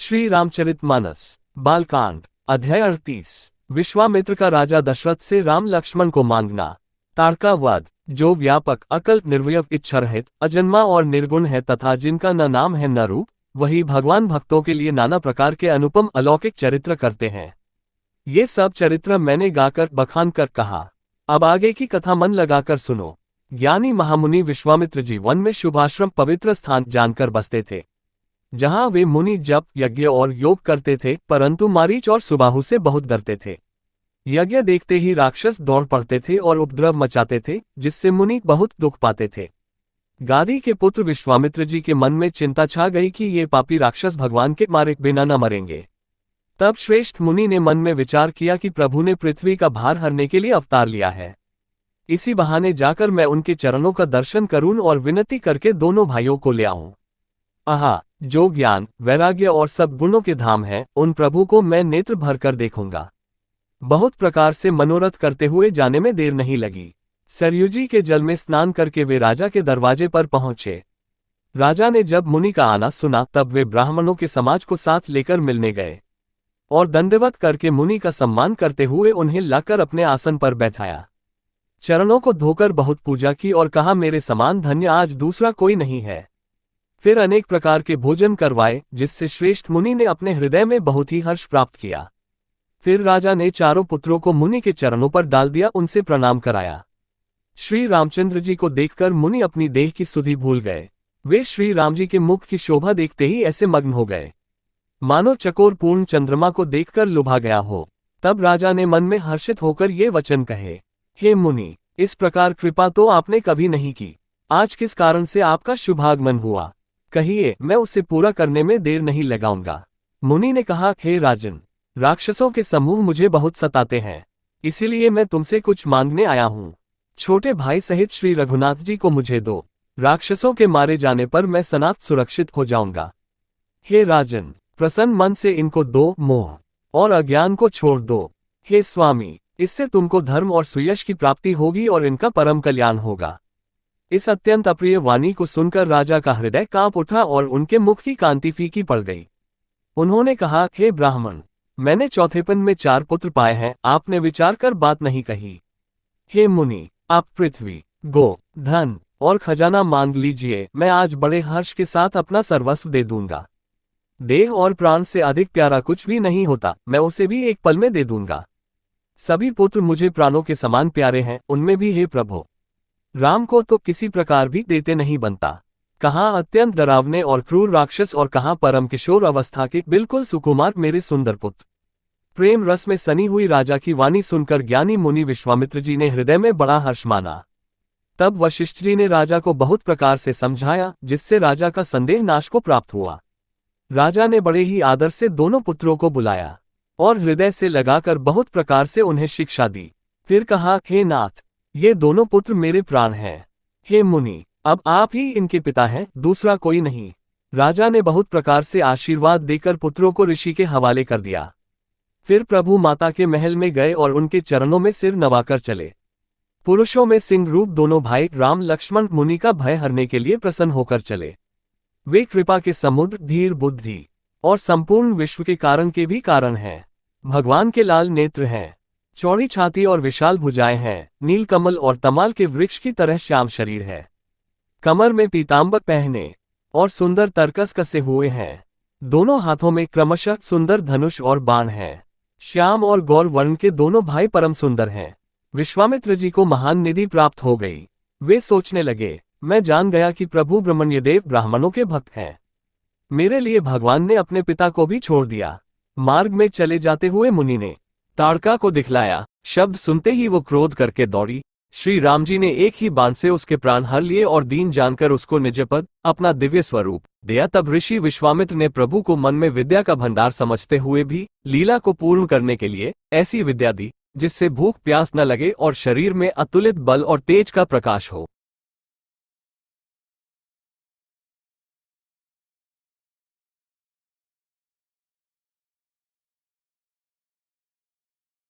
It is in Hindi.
श्री रामचरितमानस बालकांड अध्याय 38। विश्वामित्र का राजा दशरथ से राम लक्ष्मण को मांगना। ताड़का वध। जो व्यापक अकल्प निर्वयव इच्छारहित अजन्मा और निर्गुण है तथा जिनका न नाम है न रूप, वही भगवान भक्तों के लिए नाना प्रकार के अनुपम अलौकिक चरित्र करते हैं। ये सब चरित्र मैंने गाकर बखान कर कहा। अब आगे की कथा मन लगाकर सुनो। ज्ञानी महामुनि विश्वामित्र जी वन में शुभाश्रम पवित्र स्थान जानकर बसते थे, जहां वे मुनि जप यज्ञ और योग करते थे, परंतु मारीच और सुबाहु से बहुत डरते थे। यज्ञ देखते ही राक्षस दौड़ पड़ते थे और उपद्रव मचाते थे, जिससे मुनि बहुत दुख पाते थे। गादी के पुत्र विश्वामित्र जी के मन में चिंता छा गई कि ये पापी राक्षस भगवान के मारे बिना न मरेंगे। तब श्रेष्ठ मुनि ने मन में विचार किया कि प्रभु ने पृथ्वी का भार हरने के लिए अवतार लिया है। इसी बहाने जाकर मैं उनके चरणों का दर्शन करूं और विनती करके दोनों भाइयों को ले आऊं। आहा, जो ज्ञान वैराग्य और सब गुणों के धाम है, उन प्रभु को मैं नेत्र भरकर देखूंगा। बहुत प्रकार से मनोरथ करते हुए जाने में देर नहीं लगी। सरयू जी के जल में स्नान करके वे राजा के दरवाजे पर पहुंचे। राजा ने जब मुनि का आना सुना, तब वे ब्राह्मणों के समाज को साथ लेकर मिलने गए और दंडवत करके मुनि का सम्मान करते हुए उन्हें लाकर अपने आसन पर बैठाया। चरणों को धोकर बहुत पूजा की और कहा, मेरे समान धन्य आज दूसरा कोई नहीं है। फिर अनेक प्रकार के भोजन करवाए, जिससे श्रेष्ठ मुनि ने अपने हृदय में बहुत ही हर्ष प्राप्त किया। फिर राजा ने चारों पुत्रों को मुनि के चरणों पर डाल दिया, उनसे प्रणाम कराया। श्री रामचंद्र जी को देखकर मुनि अपनी देह की सुधि भूल गए। वे श्री राम जी के मुख की शोभा देखते ही ऐसे मग्न हो गए, मानो चकोर पूर्ण चंद्रमा को देखकर लुभा गया हो। तब राजा ने मन में हर्षित होकर ये वचन कहे, हे मुनि, इस प्रकार कृपा तो आपने कभी नहीं की। आज किस कारण से आपका शुभागमन हुआ, कहिए, मैं उसे पूरा करने में देर नहीं लगाऊंगा। मुनि ने कहा, हे राजन, राक्षसों के समूह मुझे बहुत सताते हैं, इसीलिए मैं तुमसे कुछ मांगने आया हूँ। छोटे भाई सहित श्री रघुनाथ जी को मुझे दो। राक्षसों के मारे जाने पर मैं सनात सुरक्षित हो जाऊंगा। हे राजन, प्रसन्न मन से इनको दो, मोह और अज्ञान को छोड़ दो। हे स्वामी, इससे तुमको धर्म और सुयश की प्राप्ति होगी और इनका परम कल्याण होगा। इस अत्यंत अप्रिय वाणी को सुनकर राजा का हृदय कांप उठा और उनके मुख की कांति फीकी पड़ गई। उन्होंने कहा, हे ब्राह्मण, मैंने चौथेपन में 4 पुत्र पाए हैं, आपने विचार कर बात नहीं कही। हे मुनि, आप पृथ्वी, गो, धन और खजाना मांग लीजिए, मैं आज बड़े हर्ष के साथ अपना सर्वस्व दे दूंगा। देह और प्राण से अधिक प्यारा कुछ भी नहीं होता, मैं उसे भी एक पल में दे दूंगा। सभी पुत्र मुझे प्राणों के समान प्यारे हैं, उनमें भी हे प्रभु, राम को तो किसी प्रकार भी देते नहीं बनता। कहाँ अत्यंत डरावने और क्रूर राक्षस और कहाँ परम किशोर अवस्था के बिल्कुल सुकुमार मेरे सुंदर पुत्र। प्रेम रस में सनी हुई राजा की वाणी सुनकर ज्ञानी मुनि विश्वामित्र जी ने हृदय में बड़ा हर्ष माना। तब वशिष्ठ जी ने राजा को बहुत प्रकार से समझाया, जिससे राजा का संदेह नाश को प्राप्त हुआ। राजा ने बड़े ही आदर से दोनों पुत्रों को बुलाया और हृदय से लगाकर बहुत प्रकार से उन्हें शिक्षा दी। फिर कहा, हे नाथ, ये दोनों पुत्र मेरे प्राण हैं। हे मुनि, अब आप ही इनके पिता हैं, दूसरा कोई नहीं। राजा ने बहुत प्रकार से आशीर्वाद देकर पुत्रों को ऋषि के हवाले कर दिया। फिर प्रभु माता के महल में गए और उनके चरणों में सिर नवाकर चले। पुरुषों में सिंह रूप दोनों भाई राम लक्ष्मण मुनि का भय हरने के लिए प्रसन्न होकर चले। वे कृपा के समुद्र, धीर बुद्धि और संपूर्ण विश्व के कारण के भी कारण हैं। भगवान के लाल नेत्र हैं, चौड़ी छाती और विशाल भुजाएं हैं, नील कमल और तमाल के वृक्ष की तरह श्याम शरीर है। कमर में पीतांबर पहने और सुंदर तरकस कसे हुए हैं। दोनों हाथों में क्रमशः सुंदर धनुष और बाण हैं। श्याम और गौर वर्ण के दोनों भाई परम सुंदर हैं। विश्वामित्र जी को महान निधि प्राप्त हो गई। वे सोचने लगे, मैं जान गया कि प्रभु ब्रह्मण्यदेव ब्राह्मणों के भक्त हैं। मेरे लिए भगवान ने अपने पिता को भी छोड़ दिया। मार्ग में चले जाते हुए मुनि ने ताड़का को दिखलाया। शब्द सुनते ही वो क्रोध करके दौड़ी। श्री राम जी ने एक ही बाण से उसके प्राण हर लिए और दीन जानकर उसको निज पद, अपना दिव्य स्वरूप दिया। तब ऋषि विश्वामित्र ने प्रभु को मन में विद्या का भंडार समझते हुए भी लीला को पूर्ण करने के लिए ऐसी विद्या दी, जिससे भूख प्यास न लगे और शरीर में अतुलित बल और तेज का प्रकाश हो।